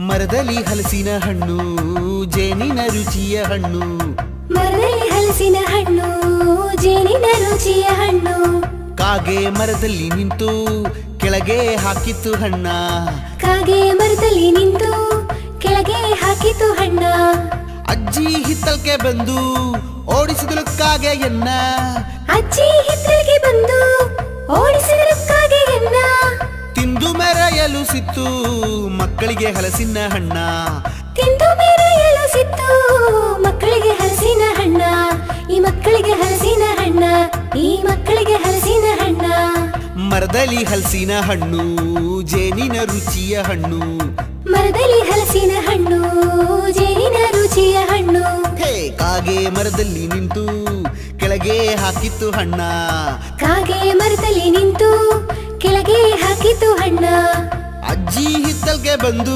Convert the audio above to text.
ಮರದಲ್ಲಿ ಹಲಸಿನ ಹಣ್ಣು ಜೇನಿನ ರುಚಿಯ ಹಣ್ಣು. ಮರದಲ್ಲಿ ಹಲಸಿನ ಹಣ್ಣು ಜೇನಿನ ರುಚಿಯ ಹಣ್ಣು. ಕಾಗೆ ಮರದಲ್ಲಿ ನಿಂತು ಕೆಳಗೆ ಹಾಕಿತ್ತು ಹಣ್ಣ. ಕಾಗೆ ಮರದಲ್ಲಿ ನಿಂತು ಕೆಳಗೆ ಹಾಕಿತು ಹಣ್ಣ. ಅಜ್ಜಿ ಹಿತ್ತಲ್ಕೆ ಬಂದು ಓಡಿಸಿದಳು ಕಾಗೆಯನ್ನ. ಅಜ್ಜಿ ಹಿತ್ತಲಿಗೆ ಬಂದು ಓಡಿಸಿದರು ಕಾಗೆಯನ್ನ. ತಿಂದು ಮೆರೆಯಲು ಸಿತ್ತು ಮಕ್ಕಳಿಗೆ ಹಲಸಿನ ಹಣ್ಣ. ತಿಂದು ಮೆರೆಯಲು ಸಿತ್ತು ಮಕ್ಕಳಿಗೆ ಹಲಸಿನ ಹಣ್ಣ. ಈ ಮಕ್ಕಳಿಗೆ ಹಲಸಿನ ಹಣ್ಣ, ಈ ಮಕ್ಕಳಿಗೆ ಹಲಸಿನ ಹಣ್ಣ. ಮರದಲ್ಲಿ ಹಲಸಿನ ಹಣ್ಣು ಜೇನಿನ ರುಚಿಯ ಹಣ್ಣು. ಮರದಲ್ಲಿ ಹಲಸಿನ ಹಣ್ಣು ಜೇನಿನ ರುಚಿಯ ಹಣ್ಣು. ಹೇ ಕಾಗೆ ಮರದಲ್ಲಿ ನಿಂತು ಕೆಳಗೆ ಹಾಕಿತ್ತು ಹಣ್ಣ. ಕಾಗೆ ಮರದಲ್ಲಿ ನಿಂತು ಕೆಳಗೆ ಹಾಕಿತು ಹಣ್ಣ. ಅಜ್ಜಿ ಹಿತ್ತಲ್ಗೆ ಬಂದು